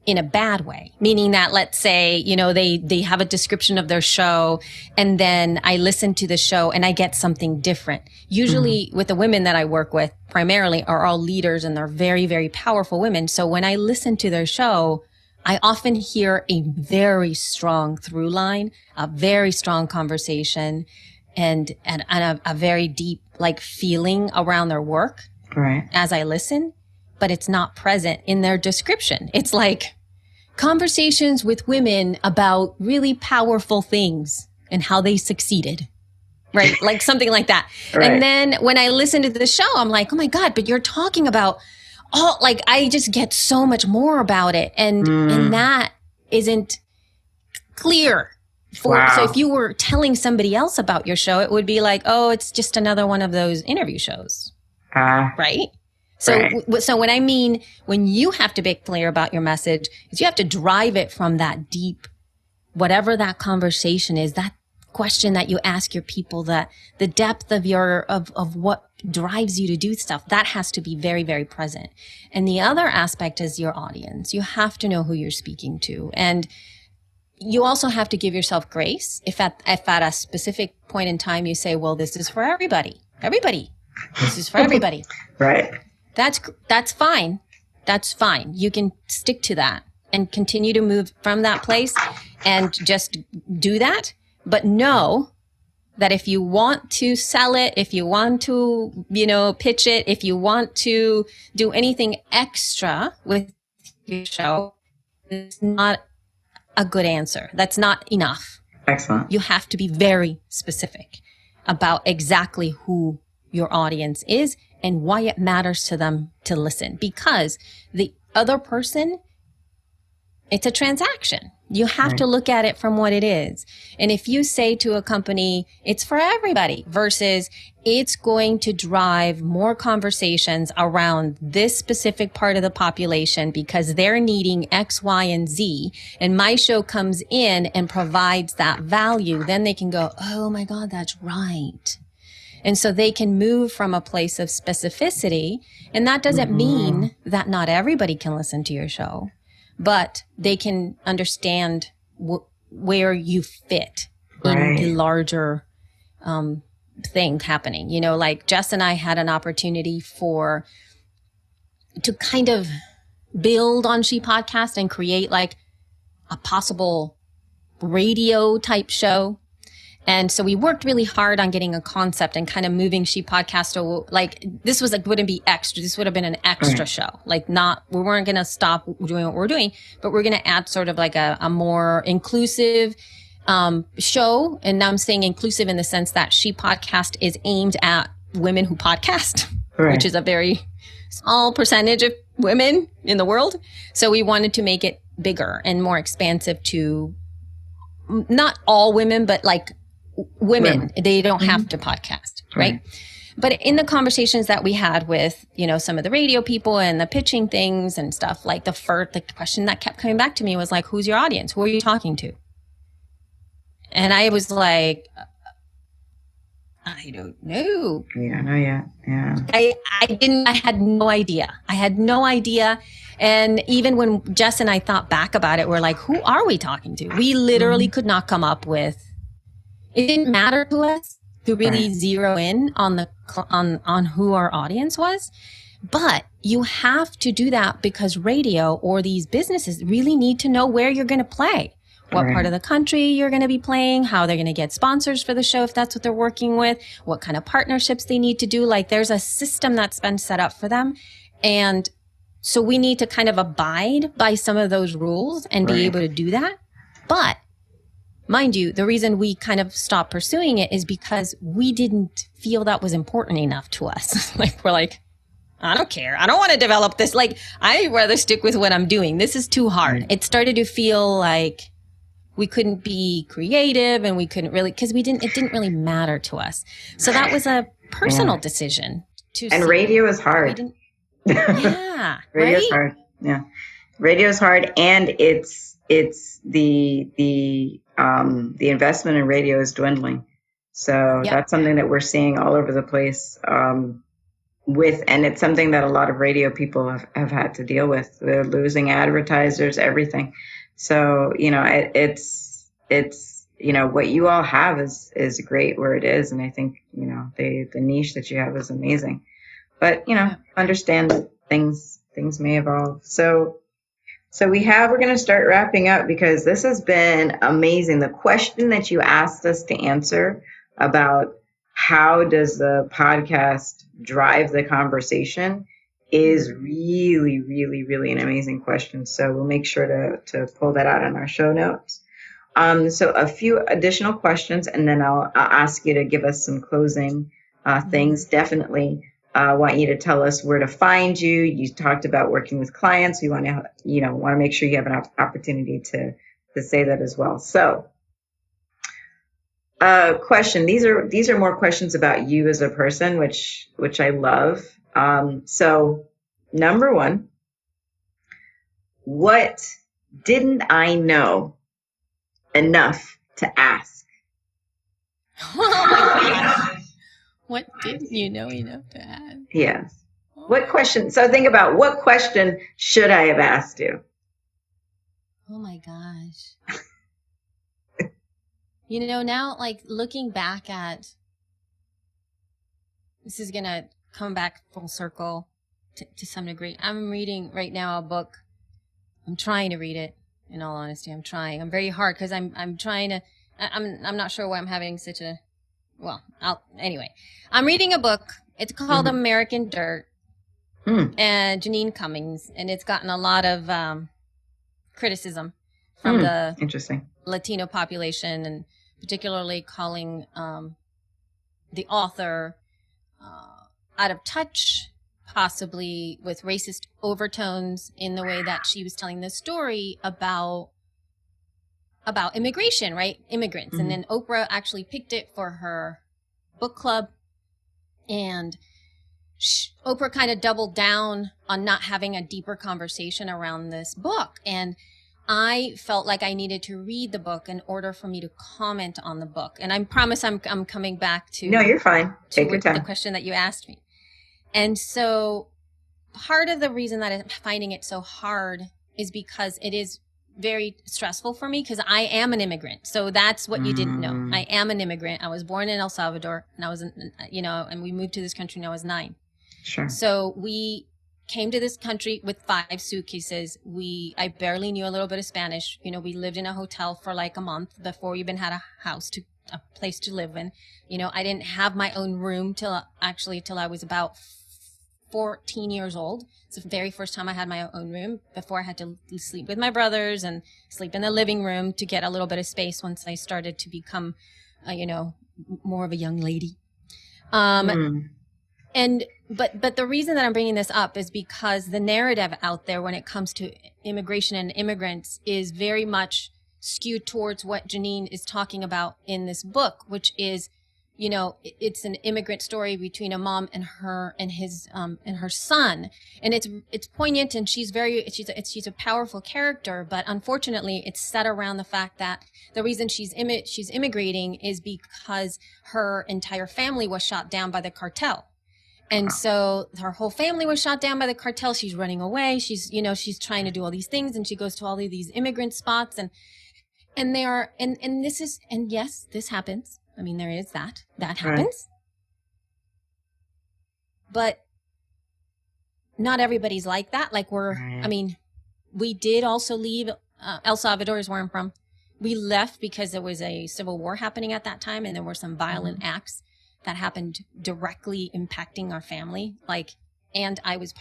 in a bad way, meaning that, let's say, they have a description of their show, and then I listen to the show and I get something different. Usually with the women that I work with primarily are all leaders, and they're very, very powerful women. So when I listen to their show, I often hear a very strong through line, a very strong conversation, and a very deep, like, feeling around their work as I listen, but it's not present in their description. It's like conversations with women about really powerful things and how they succeeded, right? Like something like that. Right. And then when I listen to the show, I'm like, oh my God, but you're talking about I just get so much more about it. And that isn't clear. So if you were telling somebody else about your show, it would be like, oh, it's just another one of those interview shows. Right? So when you have to be clear about your message, is you have to drive it from that deep, whatever that conversation is, that question that you ask your people, that the depth of what drives you to do stuff, that has to be very, very present. And the other aspect is your audience. You have to know who you're speaking to. And you also have to give yourself grace. If at a specific point in time you say, well, this is for everybody. This is for everybody. Right. That's fine. That's fine. You can stick to that and continue to move from that place and just do that. But know that if you want to sell it, if you want to, pitch it, if you want to do anything extra with your show, it's not a good answer. That's not enough. Excellent. You have to be very specific about exactly who your audience is and why it matters to them to listen, because the other person, it's a transaction. You have to look at it from what it is. And if you say to a company, it's for everybody, versus it's going to drive more conversations around this specific part of the population because they're needing X, Y, and Z, and my show comes in and provides that value, then they can go, oh my God, that's right. And so they can move from a place of specificity. And that doesn't mean that not everybody can listen to your show, but they can understand where you fit in the larger thing happening. Like Jess and I had an opportunity to kind of build on She Podcast and create like a possible radio type show. And so we worked really hard on getting a concept and kind of moving She Podcast to, like, this was like, wouldn't be extra. This would have been an extra show. Like, we weren't going to stop doing what we're doing, but we're going to add sort of like a more inclusive show. And now I'm saying inclusive in the sense that She Podcast is aimed at women who podcast, which is a very small percentage of women in the world. So we wanted to make it bigger and more expansive to not all women, but like women. They don't have to podcast, right? But in the conversations that we had with, you know, some of the radio people and the pitching things and stuff, like the question that kept coming back to me was like, who's your audience? Who are you talking to? And I was like, I don't know. Yeah, no, yeah. I had no idea. And even when Jess and I thought back about it, we're like, who are we talking to? We literally could not come up with, it didn't matter to us to really zero in on on who our audience was. But you have to do that because radio or these businesses really need to know where you're going to play. What part of the country you're going to be playing, how they're going to get sponsors for the show if that's what they're working with, what kind of partnerships they need to do. Like, there's a system that's been set up for them. And so we need to kind of abide by some of those rules and be able to do that. But mind you, the reason we kind of stopped pursuing it is because we didn't feel that was important enough to us. Like, we're like, I don't care. I don't want to develop this. Like, I'd rather stick with what I'm doing. This is too hard. It started to feel like we couldn't be creative and we couldn't really, because it didn't really matter to us. So that was a personal decision. And radio is hard. Yeah. Radio is hard. Yeah. Radio is hard. And it's the investment in radio is dwindling. So that's something that we're seeing all over the place. And it's something that a lot of radio people have had to deal with. They're losing advertisers, everything. So, you know, it's, you know, what you all have is great where it is. And I think, you know, the niche that you have is amazing, but, you know, understand that things may evolve. So we're going to start wrapping up because this has been amazing. The question that you asked us to answer about how does the podcast drive the conversation is really, really, really an amazing question. So we'll make sure to pull that out in our show notes. So a few additional questions, and then I'll ask you to give us some closing things. Definitely want you to tell us where to find you. You talked about working with clients. We want to make sure you have an opportunity to say that as well. So question. These are more questions about you as a person, which I love. So number one, what didn't I know enough to ask? Oh my gosh. What didn't you know enough to ask? Yes. What question? So think about, what question should I have asked you? Oh my gosh. You know, now, like, looking back at, this is going to come back full circle to some degree. I'm reading right now a book. I'm trying to read it. In all honesty, I'm trying. I'm very hard because I'm trying to. I'm not sure why I'm having such a. Well, anyway. I'm reading a book. It's called American Dirt, and Janine Cummings, and it's gotten a lot of criticism from the Latino population, and particularly calling the author out of touch, possibly with racist overtones in the way that she was telling the story about immigration, right? Immigrants. And then Oprah actually picked it for her book club. And Oprah kind of doubled down on not having a deeper conversation around this book. And I felt like I needed to read the book in order for me to comment on the book. And I promise I'm coming back to. No, you're fine. Take your time. The question that you asked me. And so part of the reason that I'm finding it so hard is because it is very stressful for me because I am an immigrant. So that's what you didn't know. I am an immigrant. I was born in El Salvador and I was, and we moved to this country when I was 9. Sure. So we came to this country with 5 suitcases. I barely knew a little bit of Spanish. You know, we lived in a hotel for like a month before we even had a house to a place to live in. You know, I didn't have my own room till I was about 14 years old. It's the very first time I had my own room. Before I had to sleep with my brothers and sleep in the living room to get a little bit of space once I started to become, more of a young lady. But the reason that I'm bringing this up is because the narrative out there when it comes to immigration and immigrants is very much skewed towards what Janine is talking about in this book, which is, you know, it's an immigrant story between a mom and her son, and it's poignant, and she's a powerful character, but unfortunately, it's set around the fact that the reason she's immigrating is because her entire family was shot down by the cartel. And so her whole family was shot down by the cartel. She's running away. She's trying to do all these things, and she goes to all of these immigrant spots, and yes, this happens. I mean, there is that happens, right. But not everybody's like that. Like we did also leave. El Salvador is where I'm from. We left because there was a civil war happening at that time, and there were some violent acts that happened directly impacting our family. And I was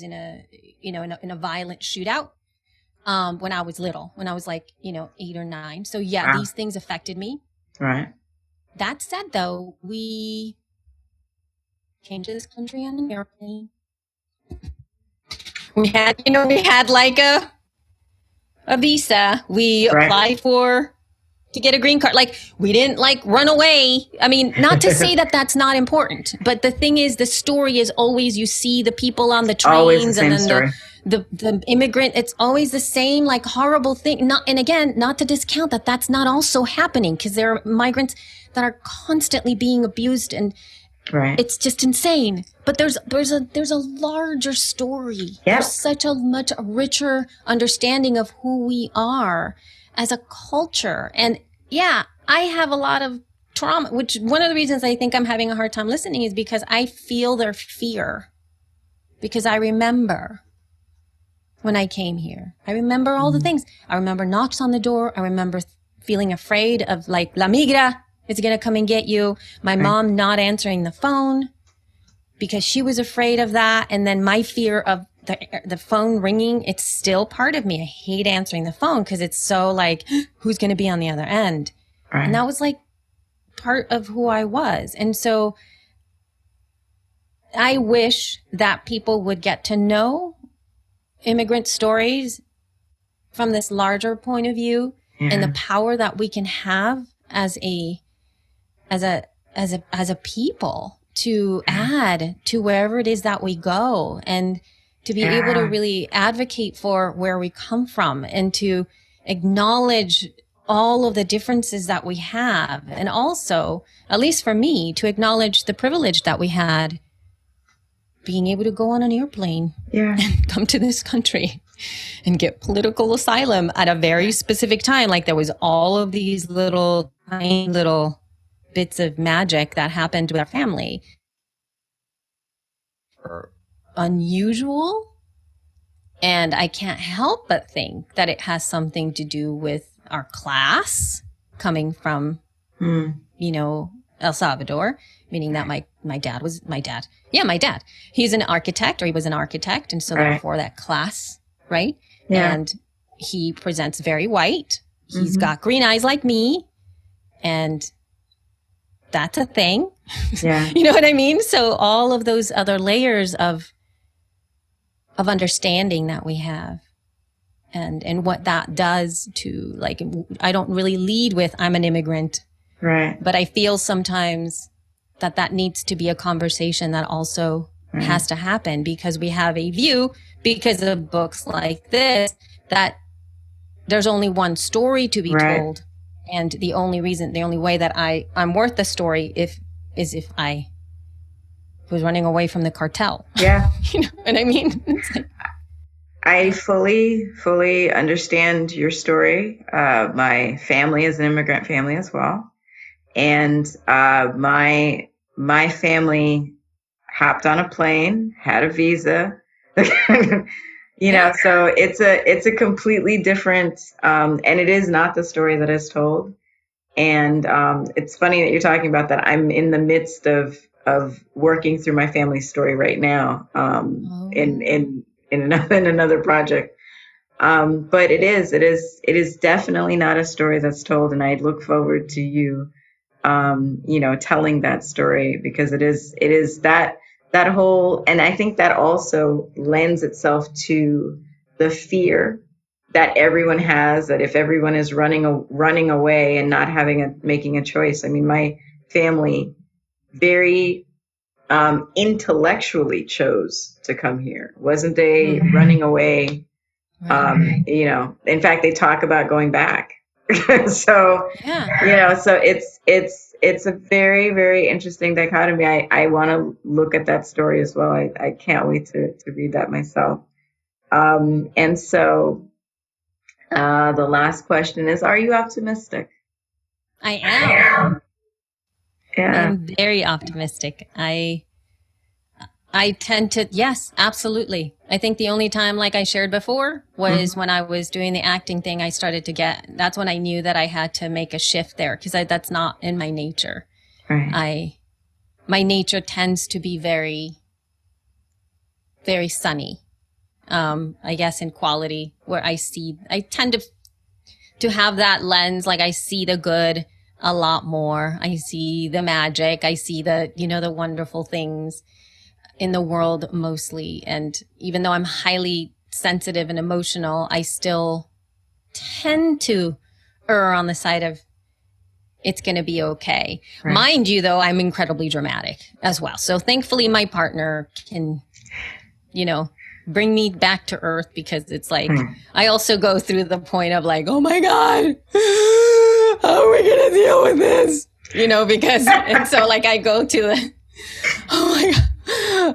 in a violent shootout when I was little, when I was 8 or 9. So yeah, These things affected me. Right. That said, though, we came to this country on an airplane. We had a visa. We applied to get a green card. We didn't run away. I mean, not to say that that's not important, but the thing is, the story is always, you see the people on the trains and then the immigrant, it's always the same, horrible thing. Not to discount that that's not also happening, because there are migrants that are constantly being abused, and it's just insane. But there's a larger story. Yeah. There's such a much richer understanding of who we are as a culture. And yeah, I have a lot of trauma, which one of the reasons I think I'm having a hard time listening is because I feel their fear, because I remember when I came here. I remember all the things. I remember knocks on the door. I remember feeling afraid of La migra is going to come and get you. My mom not answering the phone because she was afraid of that. And then my fear of the phone ringing, it's still part of me. I hate answering the phone because it's so who's going to be on the other end? Right. And that was part of who I was. And so I wish that people would get to know immigrant stories from this larger point of view, and the power that we can have as a people to add to wherever it is that we go, and to be able to really advocate for where we come from, and to acknowledge all of the differences that we have. And also, at least for me, to acknowledge the privilege that we had being able to go on an airplane and come to this country and get political asylum at a very specific time. There was all of these tiny little bits of magic that happened with our family. Unusual. And I can't help but think that it has something to do with our class coming from, El Salvador, meaning that my dad. Yeah, my dad. He's an architect, or he was an architect. And so therefore that class, right? Yeah. And he presents very white. He's got green eyes like me. And that's a thing. Yeah. You know what I mean? So all of those other layers of understanding that we have, and what that does to, I don't really lead with I'm an immigrant. Right. But I feel sometimes that needs to be a conversation that also has to happen, because we have a view, because of books like this, that there's only one story to be told. And the only way that I'm worth the story is if I was running away from the cartel. Yeah. You know what I mean? I fully understand your story. My family is an immigrant family as well. And my family hopped on a plane, had a visa, so it's a completely different, and it is not the story that is told. And it's funny that you're talking about that. I'm in the midst of working through my family story right now, in another project. But it is definitely not a story that's told, and I look forward to you, telling that story, because it is that whole, and I think that also lends itself to the fear that everyone has, that if everyone is running away and not making a choice. I mean, my family very intellectually chose to come here. Wasn't they running away? Right. In fact, they talk about going back. So, so it's a very, very interesting dichotomy. I want to look at that story as well. I can't wait to read that myself. And so the last question is, are you optimistic? I am. Yeah. I'm very optimistic. I tend to, yes, absolutely. I think the only time, like I shared before, was when I was doing the acting thing. That's when I knew that I had to make a shift there, because that's not in my nature. Right. My nature tends to be very, very sunny. I guess in quality, where I tend to have that lens. Like, I see the good a lot more. I see the magic. I see the wonderful things in the world mostly. And even though I'm highly sensitive and emotional, I still tend to err on the side of it's going to be okay. Right. Mind you, though, I'm incredibly dramatic as well. So thankfully my partner can, bring me back to earth, because it's like, I also go through the point of like, oh my God, how are we going to deal with this? Because, and so like I go to the, oh my God,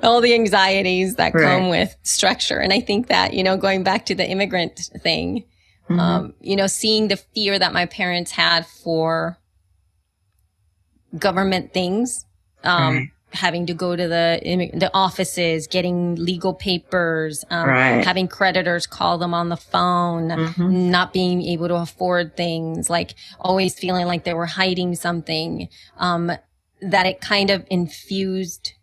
all the anxieties that come with structure. And I think that, going back to the immigrant thing, seeing the fear that my parents had for government things, having to go to the offices, getting legal papers, having creditors call them on the phone, not being able to afford things, like always feeling like they were hiding something, that it kind of infused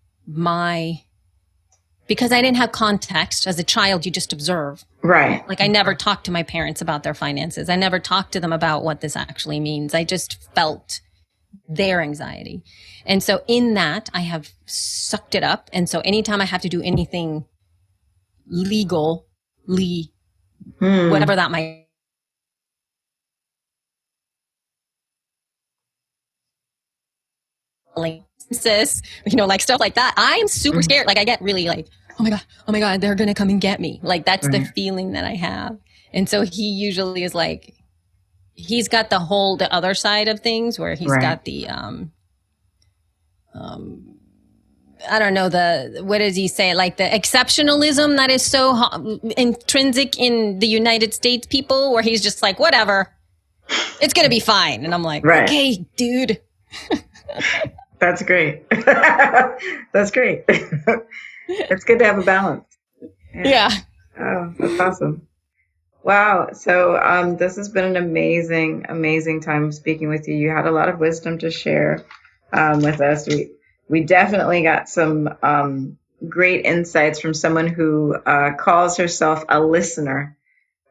because I didn't have context. As a child, you just observe. Right. Like, I never talked to my parents about their finances. I never talked to them about what this actually means. I just felt their anxiety. And so in that, I have sucked it up. And so anytime I have to do anything legally, whatever that might, like stuff like that, I'm super scared. Like, I get really like, oh my God, they're going to come and get me. Like, that's the feeling that I have. And so he usually is like, he's got the other side of things, where he's got the, I don't know, what does he say? Like the exceptionalism that is so intrinsic in the United States people, where he's just like, whatever, it's going to be fine. And I'm like, okay, dude. That's great. That's great. It's good to have a balance. Yeah. Oh, that's awesome. Wow. So this has been an amazing, amazing time speaking with you. You had a lot of wisdom to share with us. We definitely got some great insights from someone who calls herself a listener.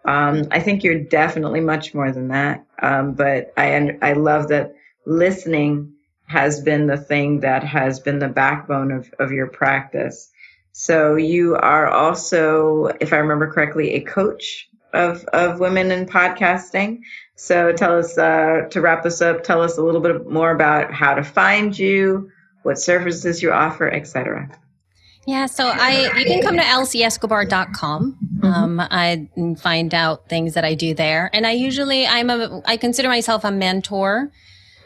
I think you're definitely much more than that. But I love that listening has been the thing that has been the backbone of your practice. So you are also, if I remember correctly, a coach of women in podcasting. So tell us, to wrap this up, tell us a little bit more about how to find you, what services you offer, etc. Yeah, so you can come to elsieescobar.com. I find out things that I do there. And I consider myself a mentor.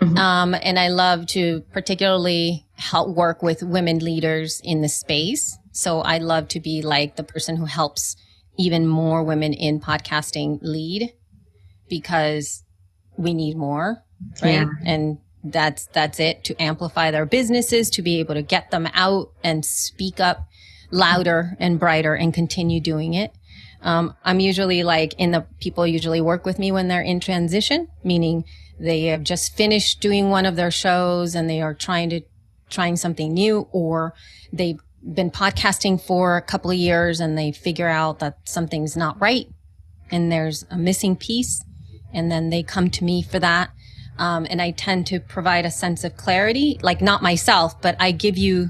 And I love to particularly help work with women leaders in the space. So I love to be like the person who helps even more women in podcasting lead, because we need more, right? Yeah. And that's it, to amplify their businesses, to be able to get them out and speak up louder and brighter and continue doing it. I'm usually people usually work with me when they're in transition, meaning they have just finished doing one of their shows and they are trying something new, or they've been podcasting for a couple of years and they figure out that something's not right and there's a missing piece, and then they come to me for that. And I tend to provide a sense of clarity, like not myself, but I give you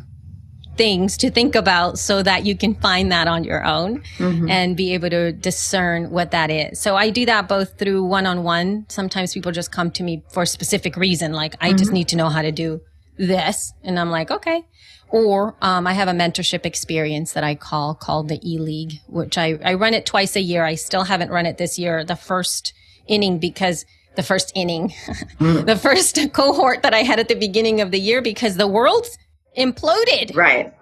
things to think about so that you can find that on your own and be able to discern what that is. So I do that both through one-on-one. Sometimes people just come to me for a specific reason, like I just need to know how to do this. And I'm like, okay. Or I have a mentorship experience that I called the E-League, which I run it twice a year. I still haven't run it this year, the first cohort that I had at the beginning of the year, because the world imploded. Right.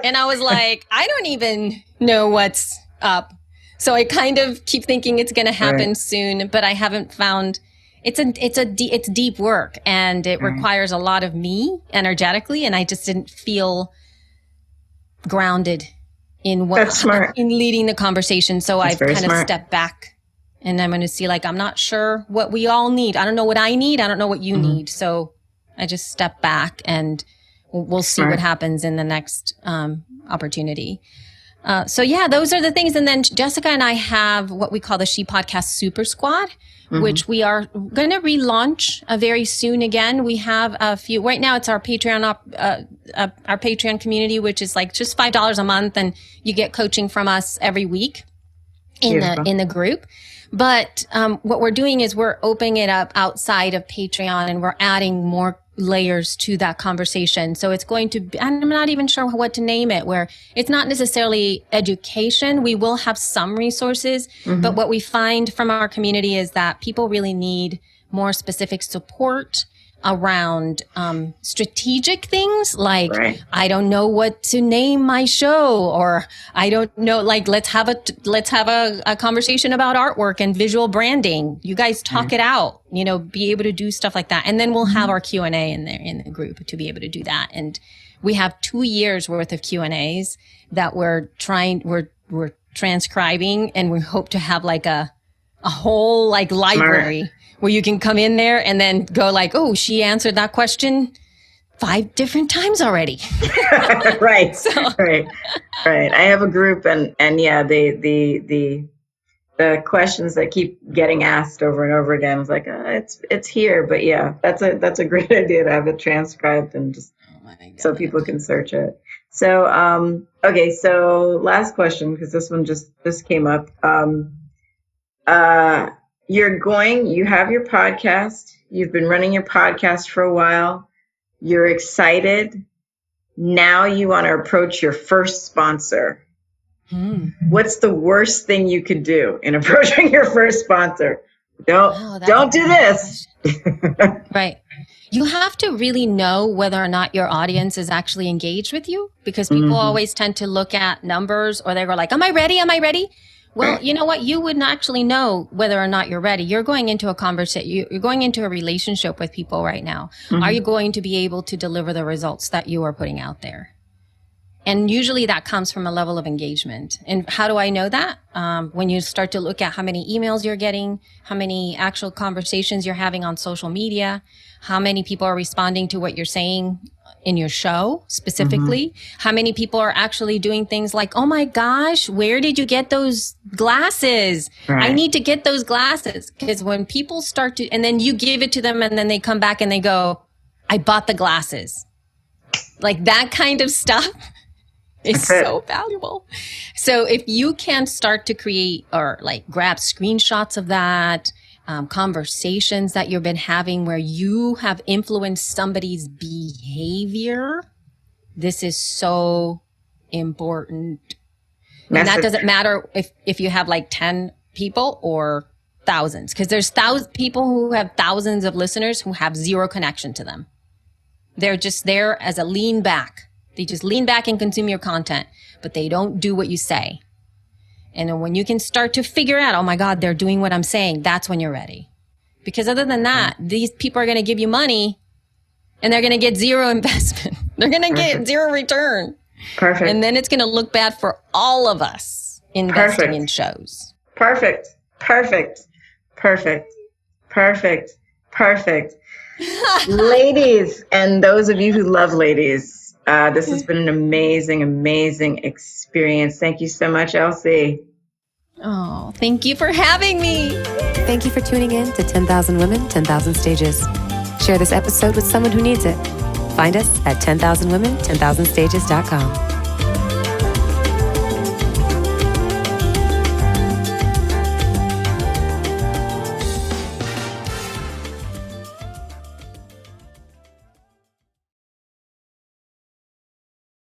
And I was like, I don't even know what's up. So I kind of keep thinking it's going to happen soon, but I haven't found. It's deep work, and it requires a lot of me energetically, and I just didn't feel grounded in in leading the conversation. So I've kind of stepped back, and I'm going to see, like, I'm not sure what we all need. I don't know what I need. I don't know what you need. So I just step back, and we'll see what happens in the next opportunity. So yeah, those are the things. And then Jessica and I have what we call the She Podcast Super Squad, which we are going to relaunch very soon again. We have a few, right now it's our Patreon, our Patreon community, which is like just $5 a month. And you get coaching from us every week in the group. But what we're doing is we're opening it up outside of Patreon, and we're adding more layers to that conversation. So it's going to be, I'm not even sure what to name it, where it's not necessarily education. We will have some resources, but what we find from our community is that people really need more specific support around strategic things, like I don't know what to name my show, or I don't know, like let's have a conversation about artwork and visual branding. You guys talk it out, be able to do stuff like that. And then we'll have our Q&A in there in the group to be able to do that. And we have 2 years worth of Q&As that we're transcribing, and we hope to have like a whole like library where you can come in there and then go like, oh, she answered that question 5 different times already. Right. I have a group, and yeah, the questions that keep getting asked over and over again is like, it's here, but yeah, that's a great idea to have it transcribed and just so people can search it. So, okay. So last question, because this came up. You have your podcast. You've been running your podcast for a while. You're excited. Now you want to approach your first sponsor. What's the worst thing you could do in approaching your first sponsor? Don't do this. Right. You have to really know whether or not your audience is actually engaged with you, because people always tend to look at numbers, or they go like, am I ready? Am I ready? Well, you know what? You wouldn't actually know whether or not you're ready. You're going into a conversation. You're going into a relationship with people right now. Are you going to be able to deliver the results that you are putting out there? And usually that comes from a level of engagement. And how do I know that? When you start to look at how many emails you're getting, how many actual conversations you're having on social media, how many people are responding to what you're saying in your show specifically, how many people are actually doing things like, oh my gosh, where did you get those glasses? I need to get those glasses. Because when people start to, and then you give it to them, and then they come back and they go, I bought the glasses. Like that kind of stuff is so valuable. So if you can start to create or like grab screenshots of that, conversations that you've been having where you have influenced somebody's behavior, this is so important. And that doesn't matter if you have like 10 people or thousands, because there's people who have thousands of listeners who have zero connection to them. They're just there as a lean back. They just lean back and consume your content, but they don't do what you say. And then when you can start to figure out, oh my God, they're doing what I'm saying, that's when you're ready. Because other than that, these people are going to give you money and they're going to get zero investment. They're going to get zero return. Perfect. And then it's going to look bad for all of us investing in shows. Perfect. Perfect. Ladies, and those of you who love ladies, this has been an amazing experience. Thank you so much, Elsie. Oh, thank you for having me. Thank you for tuning in to 10,000 Women, 10,000 Stages. Share this episode with someone who needs it. Find us at 10,000women10,000stages.com.